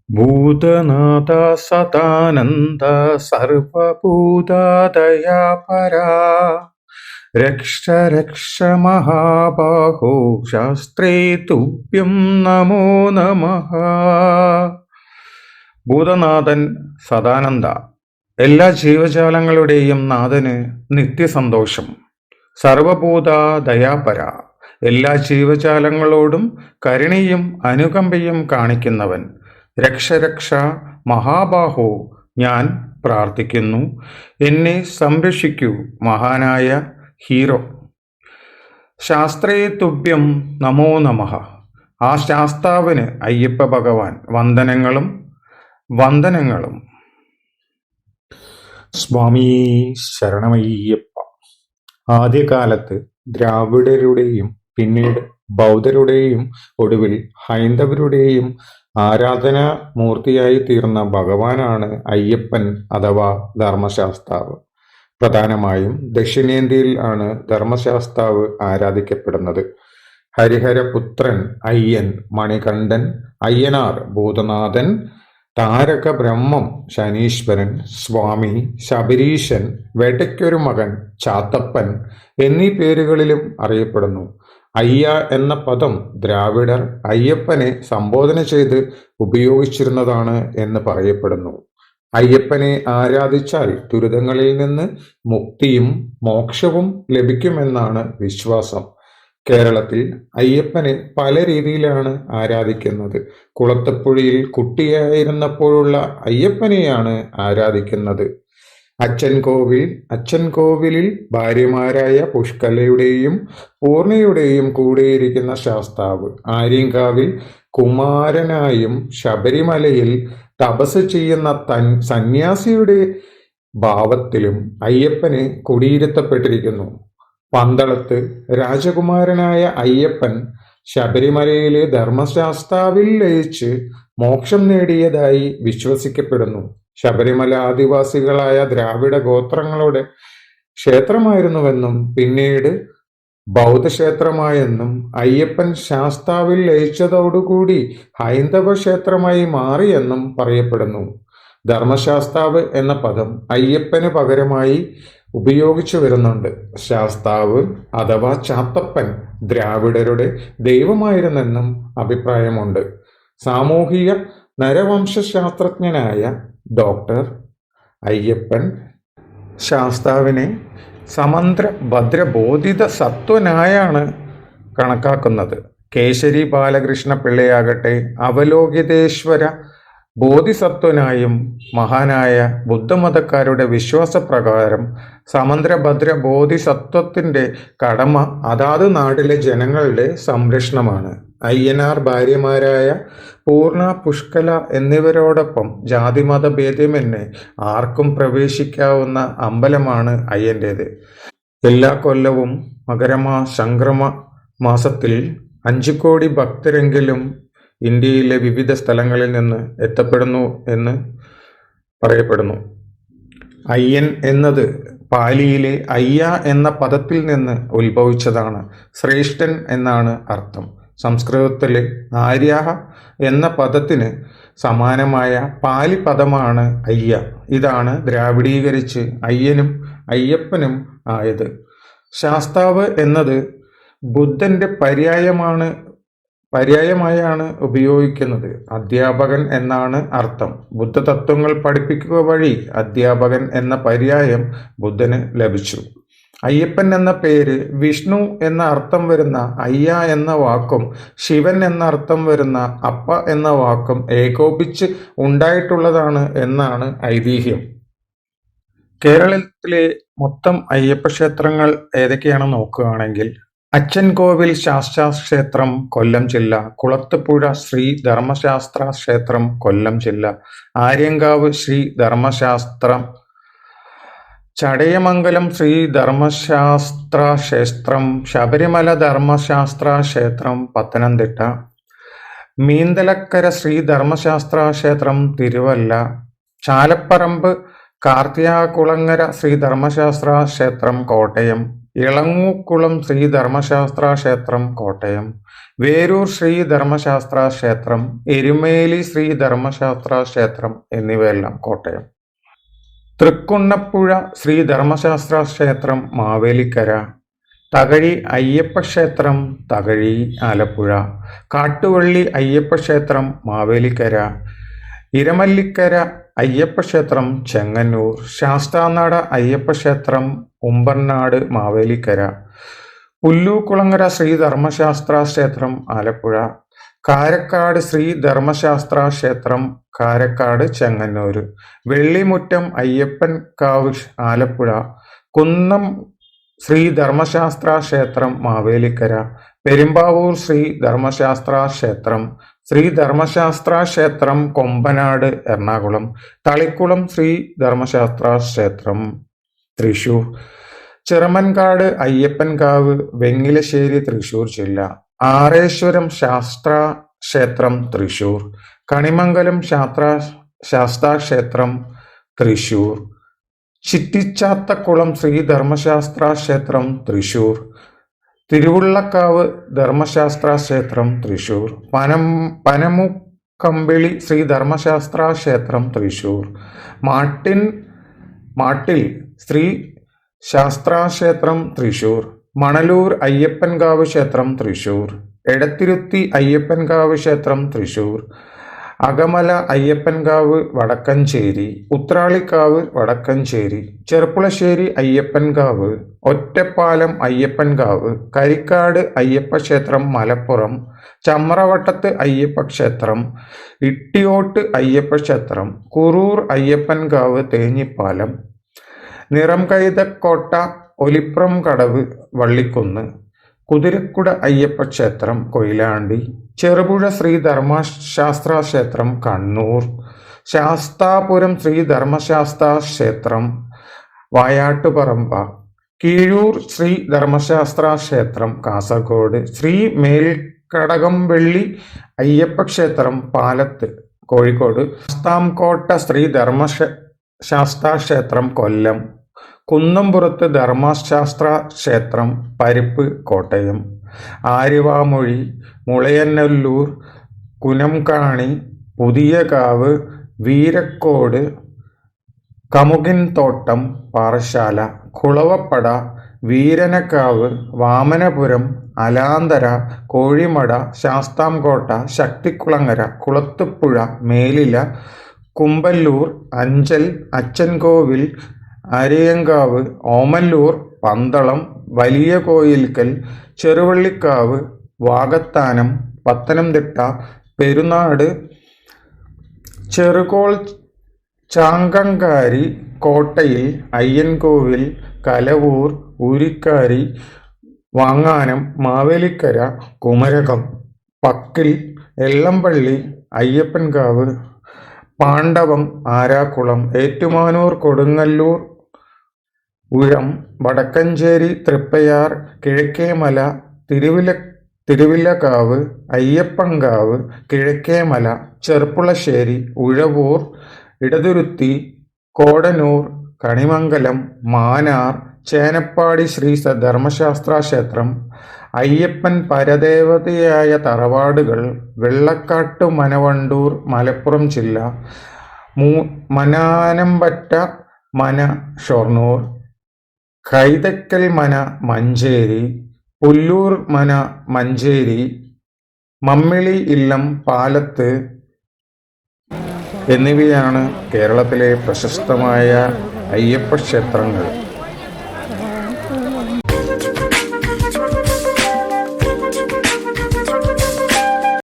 ഭൂതനാഥ സദാനന്ദ സർവഭൂതാദയാപരാ രക്ഷ രക്ഷ മഹാബാഹോ ശാസ്ത്രേ തുഭ്യം നമോ നമഃ. ഭൂതനാഥൻ സദാനന്ദ, എല്ലാ ജീവജാലങ്ങളുടെയും നാഥന് നിത്യസന്തോഷം. സർവഭൂത ദയാപര, എല്ലാ ജീവജാലങ്ങളോടും കരുണയും അനുകമ്പയും കാണിക്കുന്നവൻ. രക്ഷ രക്ഷ മഹാബാഹോ, ഞാൻ പ്രാർത്ഥിക്കുന്നു, എന്നെ സംരക്ഷിക്കൂ മഹാനായ ഹീറോ. ശാസ്ത്രേ തുഭ്യം നമോ നമഃ. ആ ശാസ്താവിന് അയ്യപ്പ ഭഗവാൻ വന്ദനങ്ങളും വന്ദനങ്ങളും. സ്വാമി ശരണമയ്യപ്പ. ആദ്യകാലത്ത് ദ്രാവിഡരുടെയും പിന്നീട് ബൗദ്ധരുടെയും ഒടുവിൽ ഹൈന്ദവരുടെയും ആരാധനാമൂർത്തിയായി തീർന്ന ഭഗവാനാണ് അയ്യപ്പൻ അഥവാ ധർമ്മശാസ്താവ്. പ്രധാനമായും ദക്ഷിണേന്ത്യയിൽ ആണ് ധർമ്മശാസ്താവ് ആരാധിക്കപ്പെടുന്നത്. ഹരിഹരപുത്രൻ അയ്യൻ, മണികണ്ഠൻ, അയ്യനാർ ഭൂതനാഥൻ, താരക ബ്രഹ്മം ശനീശ്വരൻ, സ്വാമി ശബരീശൻ, വേട്ടയ്ക്കൊരു മകൻ ചാത്തപ്പൻ എന്നീ പേരുകളിലും അറിയപ്പെടുന്നു. അയ്യ എന്ന പദം ദ്രാവിഡർ അയ്യപ്പനെ സംബോധന ചെയ്ത് ഉപയോഗിച്ചിരുന്നതാണ് എന്ന് പറയപ്പെടുന്നു. അയ്യപ്പനെ ആരാധിച്ചാൽ ദുരിതങ്ങളിൽ നിന്ന് മുക്തിയും മോക്ഷവും ലഭിക്കുമെന്നാണ് വിശ്വാസം. കേരളത്തിൽ അയ്യപ്പനെ പല രീതിയിലാണ് ആരാധിക്കുന്നത്. കുളത്തപ്പുഴയിൽ കുട്ടിയായിരുന്നപ്പോഴുള്ള അയ്യപ്പനെയാണ് ആരാധിക്കുന്നത്. അച്ചൻകോവിലിൽ ഭാര്യമാരായ പുഷ്കലയുടെയും പൂർണ്ണയുടെയും കൂടെയിരിക്കുന്ന ശാസ്താവ്. ആര്യങ്കാവിൽ കുമാരനായും ശബരിമലയിൽ തപസ് ചെയ്യുന്ന സന്യാസിയുടെ ഭാവത്തിലും അയ്യപ്പനെ കുടിയിരുത്തപ്പെട്ടിരിക്കുന്നു. പന്തളത്ത് രാജകുമാരനായ അയ്യപ്പൻ ശബരിമലയിലെ ധർമ്മശാസ്താവിൽ ലയിച്ച് മോക്ഷം നേടിയതായി വിശ്വസിക്കപ്പെടുന്നു. ശബരിമല ആദിവാസികളായ ദ്രാവിഡ ഗോത്രങ്ങളുടെ ക്ഷേത്രമായിരുന്നുവെന്നും പിന്നീട് ബൗദ്ധക്ഷേത്രമായെന്നും അയ്യപ്പൻ ശാസ്താവിൽ ലയിച്ചതോടുകൂടി ഹൈന്ദവ ക്ഷേത്രമായി മാറിയെന്നും പറയപ്പെടുന്നു. ധർമ്മശാസ്താവ് എന്ന പദം അയ്യപ്പന് പകരമായി ഉപയോഗിച്ചു വരുന്നുണ്ട്. ശാസ്താവ് അഥവാ ചാത്തപ്പൻ ദ്രാവിഡരുടെ ദൈവമായിരുന്നെന്നും അഭിപ്രായമുണ്ട്. സാമൂഹിക നരവംശാസ്ത്രജ്ഞനായ ഡോക്ടർ അയ്യപ്പൻ ശാസ്താവിനെ സമന്ത്ര ഭദ്രബോധിത സത്വനായാണ് കണക്കാക്കുന്നത്. കേശരി ബാലകൃഷ്ണ പിള്ളയാകട്ടെ അവലോകിതേശ്വര ബോധിസത്വനായും മഹാനായ ബുദ്ധമതക്കാരുടെ വിശ്വാസപ്രകാരം സമന്ത്രഭദ്ര ബോധിസത്വത്തിൻ്റെ കടമ അതാത് നാട്ടിലെ ജനങ്ങളുടെ സംരക്ഷണമാണ്. അയ്യനാർ ഭാര്യമാരായ പൂർണ്ണ, പുഷ്കല എന്നിവരോടൊപ്പം ജാതിമത ഭേദമന്യേ ആർക്കും പ്രവേശിക്കാവുന്ന അമ്പലമാണ് അയ്യൻ്റേത്. എല്ലാ കൊല്ലവും സംക്രമ മാസത്തിൽ 5 കോടി ഭക്തരെങ്കിലും ഇന്ത്യയിലെ വിവിധ സ്ഥലങ്ങളിൽ നിന്ന് എത്തപ്പെടുന്നു എന്ന് പറയപ്പെടുന്നു. അയ്യൻ എന്നത് പാലിയിലെ അയ്യ എന്ന പദത്തിൽ നിന്ന് ഉത്ഭവിച്ചതാണ്. ശ്രേഷ്ഠൻ എന്നാണ് അർത്ഥം. സംസ്കൃതത്തിലെ ആര്യ എന്ന പദത്തിന് സമാനമായ പാലി പദമാണ് അയ്യ. ഇതാണ് ദ്രാവിഡീകരിച്ച് അയ്യനും അയ്യപ്പനും ആയത്. ശാസ്താവ് എന്നത് ബുദ്ധന്റെ പര്യായമായാണ് ഉപയോഗിക്കുന്നത്. അധ്യാപകൻ എന്നാണ് അർത്ഥം. ബുദ്ധതത്വങ്ങൾ പഠിപ്പിക്കുക വഴി അധ്യാപകൻ എന്ന പര്യായം ബുദ്ധന് ലഭിച്ചു. അയ്യപ്പൻ എന്ന പേര് വിഷ്ണു എന്ന അർത്ഥം വരുന്ന അയ്യ എന്ന വാക്കും ശിവൻ എന്ന അർത്ഥം വരുന്ന അപ്പ എന്ന വാക്കും ഏകോപിച്ച് ഉണ്ടായിട്ടുള്ളതാണ് എന്നാണ് ഐതിഹ്യം. കേരളത്തിലെ മൊത്തം അയ്യപ്പ ക്ഷേത്രങ്ങൾ ഏതൊക്കെയാണെന്ന് നോക്കുകയാണെങ്കിൽ അച്ചൻകോവിൽ ശാസ്താക്ഷേത്രം കൊല്ലം ജില്ല, കുളത്തുപുഴ ശ്രീ ധർമ്മശാസ്ത്ര ക്ഷേത്രം കൊല്ലം ജില്ല, ആര്യങ്കാവ് ശ്രീ ധർമ്മശാസ്ത്രം, ചടയമംഗലം ശ്രീ ധർമ്മശാസ്ത്ര ക്ഷേത്രം, ശബരിമല ധർമ്മശാസ്ത്ര ക്ഷേത്രം പത്തനംതിട്ട, മീന്തലക്കര ശ്രീ ധർമ്മശാസ്ത്ര ക്ഷേത്രം തിരുവല്ല, ചാലപ്പറമ്പ് കാർത്തിയാകുളങ്ങര ശ്രീ ധർമ്മശാസ്ത്ര ക്ഷേത്രം കോട്ടയം, ഇളങ്ങൂക്കുളം ശ്രീ ധർമ്മശാസ്ത്ര ക്ഷേത്രം കോട്ടയം, വേരൂർ ശ്രീ ധർമ്മശാസ്ത്ര ക്ഷേത്രം, എരുമേലി ശ്രീ ധർമ്മശാസ്ത്ര ക്ഷേത്രം എന്നിവയെല്ലാം കോട്ടയം. തൃക്കുന്നപ്പുഴ ശ്രീ ധർമ്മശാസ്ത്ര ക്ഷേത്രം മാവേലിക്കര, തകഴി അയ്യപ്പ ക്ഷേത്രം തകഴി ആലപ്പുഴ, കാട്ടുവള്ളി അയ്യപ്പ ക്ഷേത്രം മാവേലിക്കര, ഇരമല്ലിക്കര അയ്യപ്പ ക്ഷേത്രം ചെങ്ങന്നൂർ, ശാസ്താനാട അയ്യപ്പ ക്ഷേത്രം ഉമ്പർനാട് മാവേലിക്കര, പുല്ലൂക്കുളങ്ങര ശ്രീ ധർമ്മശാസ്ത്ര ക്ഷേത്രം ആലപ്പുഴ, കാരക്കാട് ശ്രീ ധർമ്മശാസ്ത്ര ക്ഷേത്രം കാരക്കാട് ചെങ്ങന്നൂർ, വെള്ളിമുറ്റം അയ്യപ്പൻ കാവ് ആലപ്പുഴ, കുന്നം ശ്രീ ധർമ്മശാസ്ത്ര ക്ഷേത്രം മാവേലിക്കര, പെരുമ്പാവൂർ ശ്രീ ധർമ്മശാസ്ത്ര ക്ഷേത്രം, ശ്രീ ധർമ്മശാസ്ത്ര ക്ഷേത്രം കൊമ്പനാട് എറണാകുളം, തളിക്കുളം ശ്രീ ധർമ്മശാസ്ത്ര ക്ഷേത്രം തൃശൂർ, ചിറമൻകാട് അയ്യപ്പൻകാവ് വെങ്ങിലശ്ശേരി തൃശൂർ ജില്ല, ആറേശ്വരം ശാസ്ത്ര ക്ഷേത്രം തൃശൂർ, കണിമംഗലം ശാസ്താ ക്ഷേത്രം തൃശൂർ, ചിറ്റിച്ചാത്തക്കുളം ശ്രീ ധർമ്മശാസ്ത്ര ക്ഷേത്രം തൃശൂർ, തിരുവുള്ളക്കാവ് ധർമ്മശാസ്ത്ര ക്ഷേത്രം തൃശൂർ, പനമുക്കമ്പിളി ശ്രീ ധർമ്മശാസ്ത്ര ക്ഷേത്രം തൃശൂർ, മാട്ടിൽ ശ്രീ ശാസ്താക്ഷേത്രം തൃശൂർ, മണലൂർ അയ്യപ്പൻകാവ് ക്ഷേത്രം തൃശൂർ, എടത്തിരുത്തി അയ്യപ്പൻകാവ് ക്ഷേത്രം തൃശൂർ, അകമല അയ്യപ്പൻകാവ് വടക്കഞ്ചേരി, ഉത്രാളിക്കാവ് വടക്കഞ്ചേരി, ചെർപ്പുളശ്ശേരി അയ്യപ്പൻകാവ്, ഒറ്റപ്പാലം അയ്യപ്പൻകാവ്, കരിക്കാട് അയ്യപ്പക്ഷേത്രം മലപ്പുറം, ചമ്രവട്ടത്ത് അയ്യപ്പക്ഷേത്രം, ഇട്ടിയോട്ട് അയ്യപ്പക്ഷേത്രം, കുറൂർ അയ്യപ്പൻകാവ് തേഞ്ഞിപ്പാലം, നിറംകൈതക്കോട്ട ഒലിപ്രം കടവ് വള്ളിക്കുന്ന്, കുതിരക്കുട അയ്യപ്പക്ഷേത്രം കൊയിലാണ്ടി, ചെറുപുഴ ശ്രീ ധർമ്മശാസ്ത്ര ക്ഷേത്രം കണ്ണൂർ, ശാസ്താപുരം ശ്രീ ധർമ്മശാസ്ത്ര ക്ഷേത്രം വായാട്ടുപറമ്പ, കീഴൂർ ശ്രീ ധർമ്മശാസ്ത്ര ക്ഷേത്രം കാസർഗോഡ്, ശ്രീ മേൽക്കടകംവെള്ളി അയ്യപ്പക്ഷേത്രം പാലത്ത് കോഴിക്കോട്, ശാസ്താംകോട്ട ശ്രീ ധർമ്മശാസ്ത്ര ക്ഷേത്രം കൊല്ലം, കുന്നംപുറത്ത് ധർമ്മശാസ്ത്ര ക്ഷേത്രം പരിപ്പ് കോട്ടയം, ആര്യവാമൊഴി മുളയനല്ലൂർ, കുനംകാണി, പുതിയകാവ്, വീരക്കോട്, കമുകിൻതോട്ടം പാറശാല, കുളവപ്പട, വീരനക്കാവ്, വാമനപുരം, അലാന്തര, കോഴിമട, ശാസ്താംകോട്ട, ശക്തികുളങ്ങര, കുളത്തുപുഴ, മേലില, കുമ്പല്ലൂർ, അഞ്ചൽ, അച്ചൻകോവിൽ, അരിയങ്കാവ്, ഓമല്ലൂർ, പന്തളം, വലിയ കോയിൽക്കൽ, ചെറുവള്ളിക്കാവ്, വാകത്താനം, പത്തനംതിട്ട, പെരുനാട്, ചെറുകോൾ, ചാങ്കങ്കാരി, കോട്ടയിൽ, അയ്യൻകോവിൽ, കലവൂർ, ഊരിക്കാരി, വാങ്ങാനം, മാവേലിക്കര, കുമരകം, പക്കിൽ, എള്ളംപള്ളി, അയ്യപ്പൻകാവ്, പാണ്ഡവം, ആരാക്കുളം, ഏറ്റുമാനൂർ, കൊടുങ്ങല്ലൂർ, ഉഴം, വടക്കഞ്ചേരി, തൃപ്പയാർ, കിഴക്കേമല, തിരുവില്ലക്കാവ്, അയ്യപ്പൻകാവ്, കിഴക്കേമല, ചെർപ്പുളശ്ശേരി, ഉഴവൂർ, ഇടതുരുത്തി, കോടനൂർ, കണിമംഗലം, മാനാർ, ചേനപ്പാടി ശ്രീ ധർമ്മശാസ്ത്ര ക്ഷേത്രം, അയ്യപ്പൻ പരദേവതയായ തറവാടുകൾ, വെള്ളക്കാട്ട് മനവണ്ടൂർ മലപ്പുറം ജില്ല, മനാനമ്പറ്റ മന ഷൊർണൂർ, കൈതക്കൽ മന മഞ്ചേരി, പുല്ലൂർ മന മഞ്ചേരി, മമ്മിളി ഇല്ലം പാലത്ത് എന്നിവയാണ് കേരളത്തിലെ പ്രശസ്തമായ അയ്യപ്പ ക്ഷേത്രങ്ങൾ.